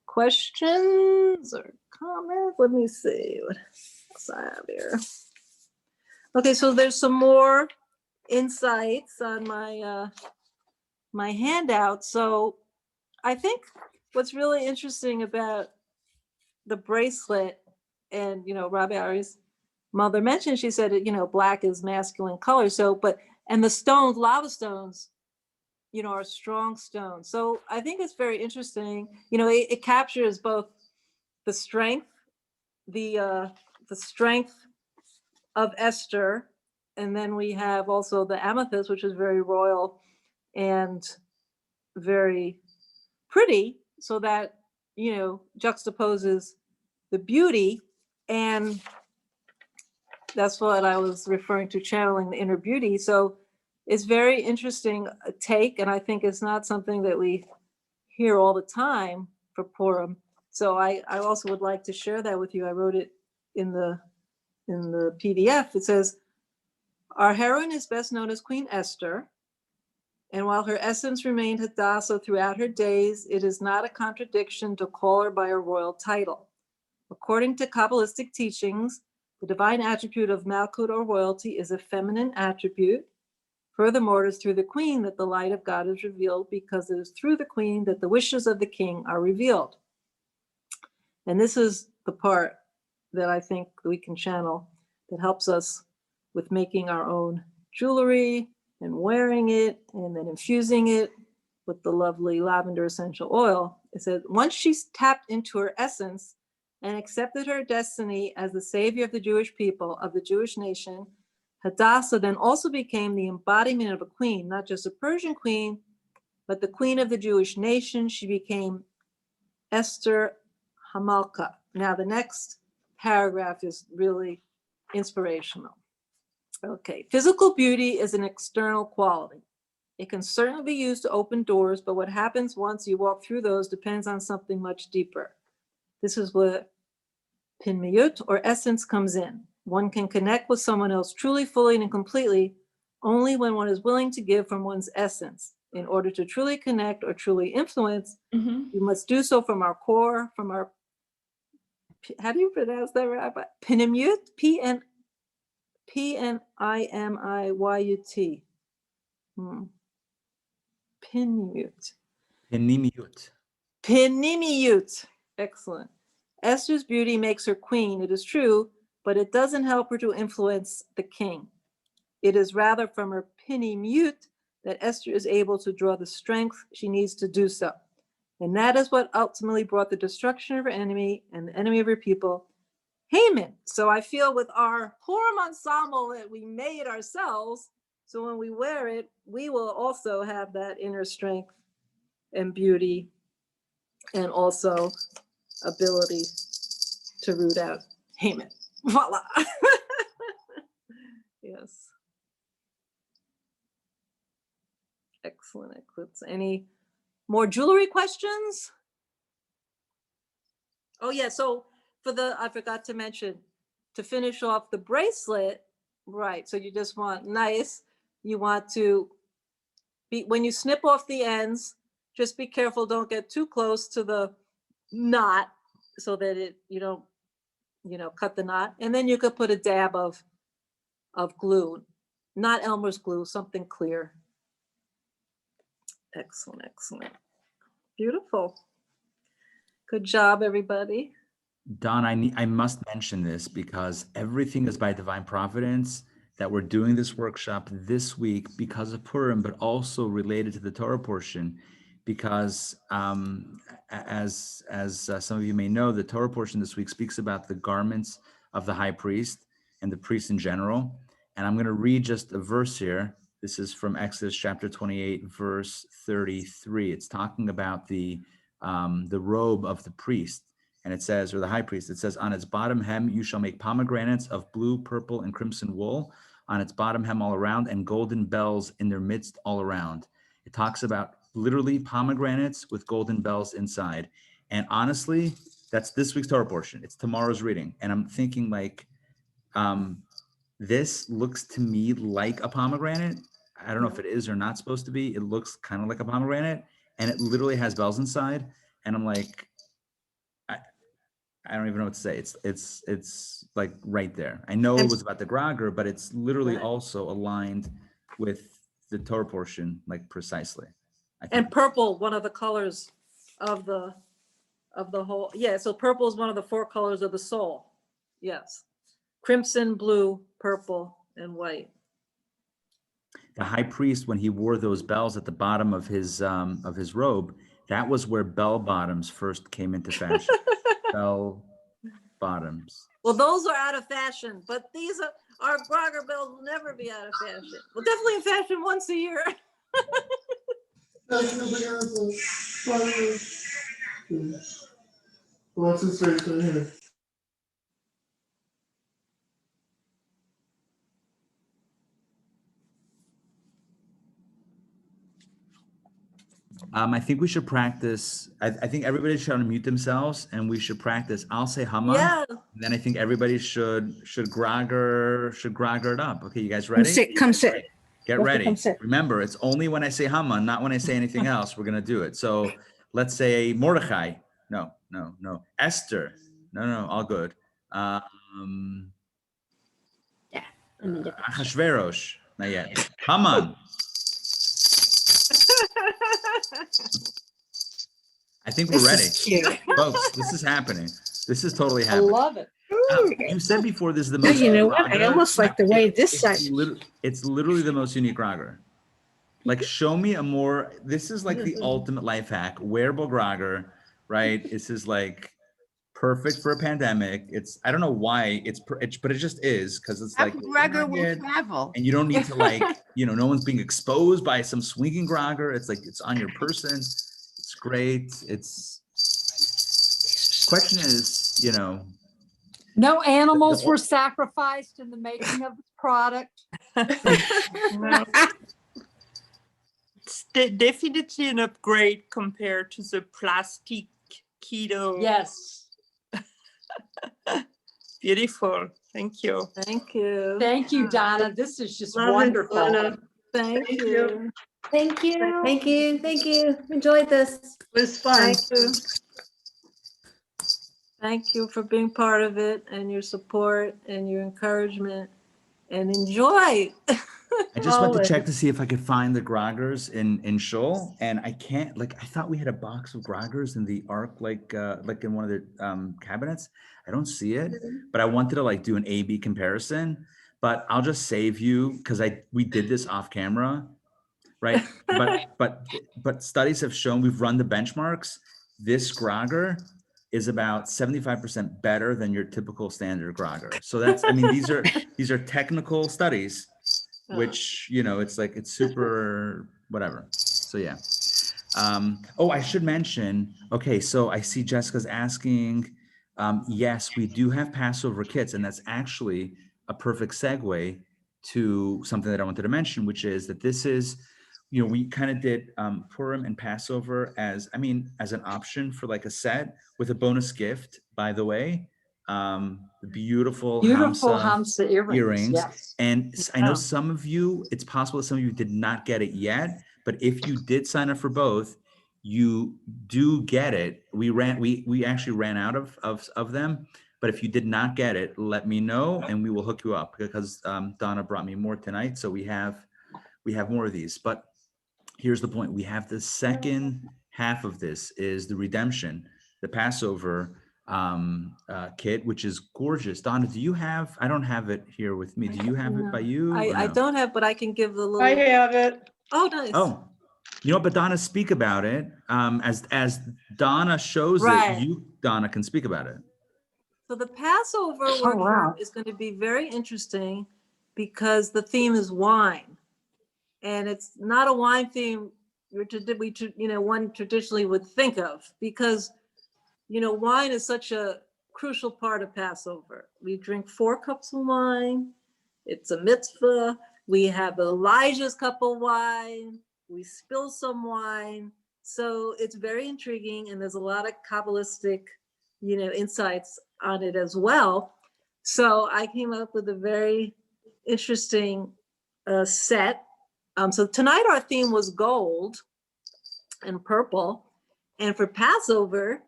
questions or comments? Let me see what else I have here. Okay, so there's some more insights on my handout. So I think what's really interesting about the bracelet, and Rabbi Ari's mother mentioned, she said, black is masculine color. So, and the stones, lava stones, are strong stones. So I think it's very interesting. It captures both the strength, the strength of Esther, and then we have also the amethyst, which is very royal and very pretty. So that juxtaposes the beauty, and that's what I was referring to, channeling the inner beauty. So it's very interesting take, and I think it's not something that we hear all the time for Purim. So I also would like to share that with you. I wrote it in the PDF. It says, our heroine is best known as Queen Esther, and while her essence remained Hadassah throughout her days, it is not a contradiction to call her by her royal title. According to Kabbalistic teachings, the divine attribute of Malkut or royalty is a feminine attribute. Furthermore, it is through the queen that the light of God is revealed, because it is through the queen that the wishes of the king are revealed. And this is the part that I think we can channel that helps us with making our own jewelry and wearing it and then infusing it with the lovely lavender essential oil. It says, once she's tapped into her essence and accepted her destiny as the savior of the Jewish people, of the Jewish nation, Hadassah then also became the embodiment of a queen, not just a Persian queen, but the queen of the Jewish nation. She became Esther Hamalka. Now, the next paragraph is really inspirational. Okay, physical beauty is an external quality. It can certainly be used to open doors, but what happens once you walk through those depends on something much deeper. This is where pinmiyut, or essence, comes in. One can connect with someone else truly, fully, and completely only when one is willing to give from one's essence. In order to truly connect or truly influence, you must do so from our core, from our, how do you pronounce that, Rabbi? Pinmiyut, P-N-I-M-I-Y-U-T. Pinmiyut. Penimiyut. Pinimiyut. Excellent. Esther's beauty makes her queen, it is true, but it doesn't help her to influence the king. It is rather from her pinimiyut that Esther is able to draw the strength she needs to do so. And that is what ultimately brought the destruction of her enemy and the enemy of her people, Haman. So I feel with our Purim ensemble that we made ourselves, so when we wear it, we will also have that inner strength and beauty and also ability to root out Haman. Voila. Yes. Excellent, excellent. Any more jewelry questions? Oh yeah, so for the, I forgot to mention, to finish off the bracelet, right, so you just want nice, you want to be, when you snip off the ends, just be careful, don't get too close to the knot so that it, you don't, cut the knot. And then you could put a dab of glue, not Elmer's glue, something clear. Excellent, excellent. Beautiful. Good job, everybody. Don, I must mention this because everything is by divine providence that we're doing this workshop this week because of Purim, but also related to the Torah portion, because as some of you may know, the Torah portion this week speaks about the garments of the high priest and the priests in general. And I'm going to read just a verse here. This is from Exodus chapter 28, verse 33. It's talking about the robe of the priest. And it says, or the high priest, it says, on its bottom hem, you shall make pomegranates of blue, purple, and crimson wool on its bottom hem all around, and golden bells in their midst all around. It talks about literally pomegranates with golden bells inside. And honestly, that's this week's Torah portion. It's tomorrow's reading. And I'm thinking like, this looks to me like a pomegranate. I don't know if it is or not supposed to be. It looks kind of like a pomegranate, and it literally has bells inside. And I'm like, I don't even know what to say. It's like right there. I know it was about the Grager, but it's literally also aligned with the Torah portion, like precisely. I think. And purple, one of the colors of the whole. Yeah, so purple is one of the 4 colors of the soul. Yes. Crimson, blue, purple, and white. The high priest, when he wore those bells at the bottom of his robe, that was where bell bottoms first came into fashion. Bell bottoms. Well, those are out of fashion, but these are, our Grager bells will never be out of fashion. Well, definitely in fashion once a year. What's his face right here? I think we should practice. I think everybody should unmute themselves, and we should practice. I'll say Hama. Yeah. Then I think everybody should Grager it up. Okay, you guys ready? Come sit. Get ready. Remember, it's only when I say Hama, not when I say anything else. We're gonna do it. So let's say Mordechai. No. Esther. No. All good. Yeah. Achashverosh. Not yet. Come on. I think we're ready. Folks, this is happening. This is totally I happening. love it. You said before this is the Now, most you know unique what? I Raga. almost like the way this side. It's literally the most unique Raga. Like, show me a more, this is like the ultimate life hack. Wearable Raga, right? This is like perfect for a pandemic. It's, I don't know why but it just is, because it's like, you're Gregor will wearing it, travel. and you don't need to like, no one's being exposed by some swinging grogger. It's like, it's on your person. It's great. Question is, No animals were sacrificed in the making of the product. It's definitely an upgrade compared to the plastic keto. Yes. Beautiful. Thank you. Thank you. Thank you, Donna. This is just Love it, wonderful. Donna. Thank Thank you. you. Thank you. Thank you. Thank you. Enjoyed this. It was fun. Thank you. Thank you for being part of it and your support and your encouragement, and enjoy. I just went to Always. check to see if I could find the groggers in Shoal, and I can't. Like, I thought we had a box of groggers in the Ark, like in one of the cabinets. I don't see it, but I wanted to like do an A/B comparison. But I'll just save you, because we did this off camera, right? But studies have shown, we've run the benchmarks. This grogger is about 75% better than your typical standard grogger. So that's, I mean, these are technical studies, which, it's like, it's super whatever. So yeah. Oh, I should mention, okay, so I see Jessica's asking, yes, we do have Passover kits, and that's actually a perfect segue to something that I wanted to mention, which is that this is, we kind of did Purim and Passover as an option for like a set with a bonus gift, by the way, the beautiful Hamsa earrings. Yes. And I know some of you, it's possible that some of you did not get it yet, but if you did sign up for both, you do get it. We actually ran out of them, but if you did not get it, let me know and we will hook you up, because Donna brought me more tonight, so we have more of these. But here's the point: we have the second half of this is the redemption, the Passover kit, which is gorgeous. Donna, do you have? I don't have it here with me. Do you have it by you? I don't have, but I can give the little. I have it. Oh, nice. Oh, but Donna, speak about it. As Donna shows Right. it, Donna, can speak about it. So the Passover wow. workshop is going to be very interesting because the theme is wine, and it's not a wine theme one traditionally would think of, because wine is such a crucial part of Passover. We drink 4 cups of wine. It's a mitzvah. We have Elijah's cup of wine. We spill some wine. So it's very intriguing, and there's a lot of Kabbalistic, insights on it as well. So I came up with a very interesting set. So tonight our theme was gold and purple. And for Passover,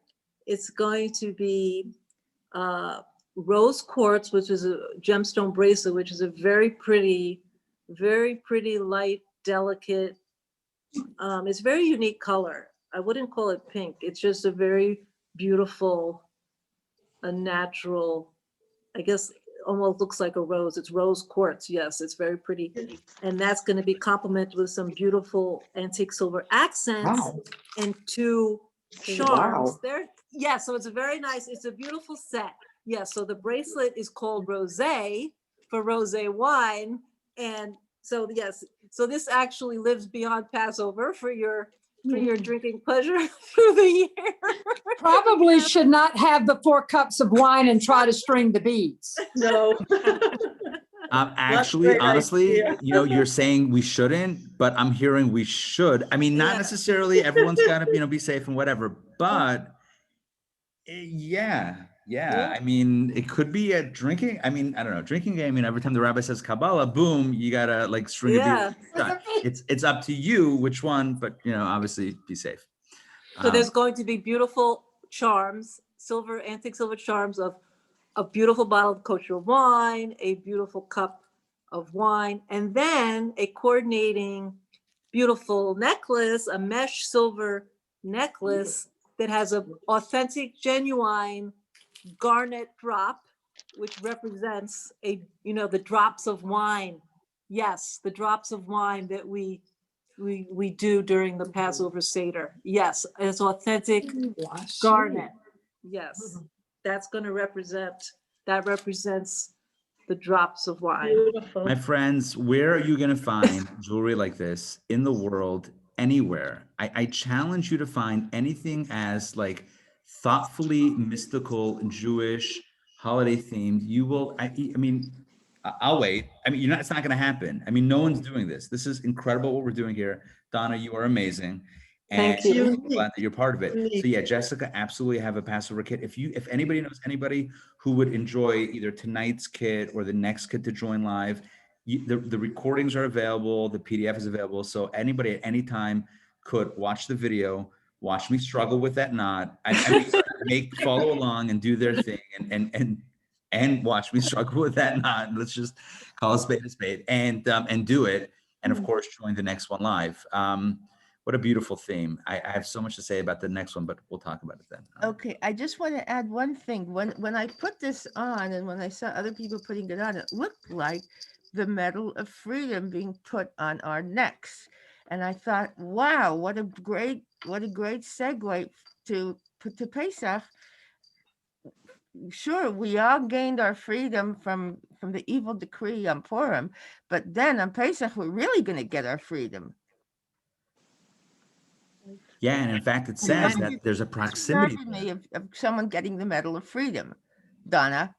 it's going to be rose quartz, which is a gemstone bracelet, which is a very pretty light, delicate. It's very unique color. I wouldn't call it pink. It's just a very beautiful, a natural, I guess almost looks like a rose. It's rose quartz. Yes, it's very pretty. And that's going to be complemented with some beautiful antique silver accents and 2 charms. Yeah, so it's a very nice, it's a beautiful set. Yeah, so the bracelet is called Rosé for rosé wine. And so, yes, so this actually lives beyond Passover for your drinking pleasure through the year. Probably should not have the 4 cups of wine and try to string the beads. No. Actually, great honestly, idea. you're saying we shouldn't, but I'm hearing we should. I mean, not necessarily everyone's got to, be safe and whatever, but yeah. I mean, it could be a drinking. I mean, I don't know, drinking game. I mean, every time the rabbi says Kabbalah, boom, you gotta like string a bead. It's up to you which one, but obviously be safe. So there's going to be beautiful charms, antique silver charms of a beautiful bottle of kosher wine, a beautiful cup of wine, and then a coordinating beautiful necklace, a mesh silver necklace that has an authentic, genuine garnet drop, which represents the drops of wine. Yes, the drops of wine that we do during the Passover Seder. Yes, it's authentic garnet. Yes, that's going to represents the drops of wine. My friends, where are you going to find jewelry like this in the world, anywhere? I challenge you to find anything as like thoughtfully mystical, Jewish, holiday themed. You will, I mean, I'll wait. I mean, it's not going to happen. I mean, no one's doing this. This is incredible what we're doing here. Donna, you are amazing. Thank And you. I'm glad that you're part of it. So yeah, Jessica, absolutely have a Passover kit. If anybody knows anybody who would enjoy either tonight's kit or the next kit to join live, the recordings are available, the PDF is available. So anybody at any time could watch the video, watch me struggle with that knot, follow along and do their thing and watch me struggle with that knot. Let's just call a spade and do it. And of course, join the next one live. What a beautiful theme. I have so much to say about the next one, but we'll talk about it then. Okay, I just want to add one thing. When I put this on and when I saw other people putting it on, it looked like the Medal of Freedom being put on our necks. And I thought, wow, what a great segue to Pesach. Sure, we all gained our freedom from the evil decree on Purim, but then on Pesach, we're really going to get our freedom. Yeah, and in fact, it says that there's a proximity. Reminded me of someone getting the Medal of Freedom, Donna.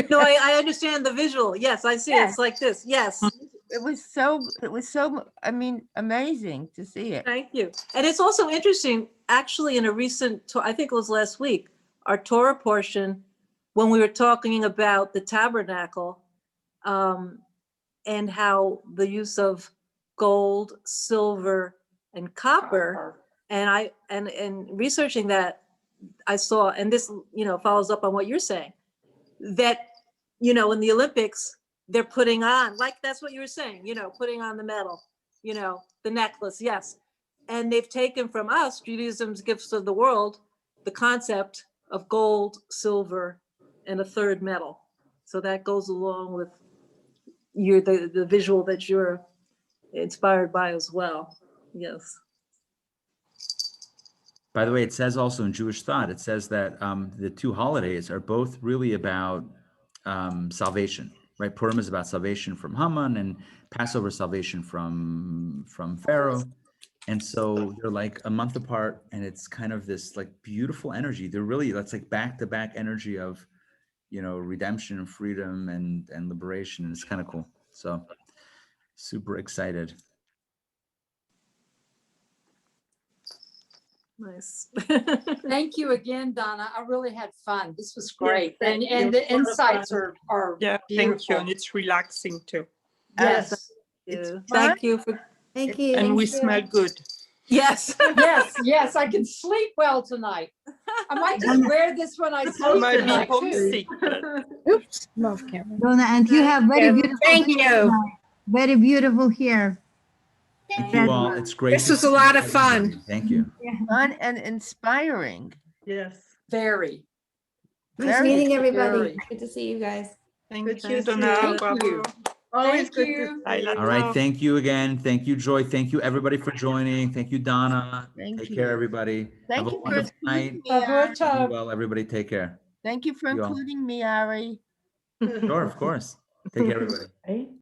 No, I understand the visual. Yes, I see it. It's like this. Yes. It was so, I mean, amazing to see it. Thank you. And it's also interesting, actually, in a recent, I think it was last week, our Torah portion, when we were talking about the tabernacle and how the use of gold, silver, and copper, and researching that, I saw, and this, follows up on what you're saying, that, in the Olympics, they're putting on, like, that's what you were saying, putting on the medal, the necklace, yes. And they've taken from us, Judaism's gifts of the world, the concept of gold, silver, and a third metal. So that goes along with the visual that you're inspired by as well. Yes. By the way, it says also in Jewish thought, it says that the two holidays are both really about salvation, right? Purim is about salvation from Haman, and Passover salvation from Pharaoh. And so they're like a month apart, and it's kind of this like beautiful energy. That's like back-to-back energy of, redemption and freedom and liberation. And it's kind of cool. So super excited. Nice. Thank you again, Donna. I really had fun. This was great. thank And you. the insights are Yeah, thank you. beautiful. And it's relaxing too. Yes. Thank you for, Thank you. And we thank you. smell good. yes. Yes, I can sleep well tonight. I might just wear this when I I sleep might be tonight too. homesick, but Oops, I'm off camera. Donna, and you have very beautiful. Thank you. Very beautiful hair. Thank you all. It's great. This to was a see lot of everybody. fun. Thank you. Fun and inspiring. Yes. Very. Nice Very meeting everybody. very. Good to see you guys. thank Good you, to Donna. see you. Bravo. Always Thank good to you. Laila All right. Tov. Thank you again. Thank you, Joy. Thank you, everybody, for joining. Thank you, Donna. Thank Take you. care, everybody. Thank Have a you for wonderful night. including me, Ari. Bye-bye. Be well, everybody. Take care. Thank you for You all. including me, Ari. Sure, of course. Take care, everybody. Right?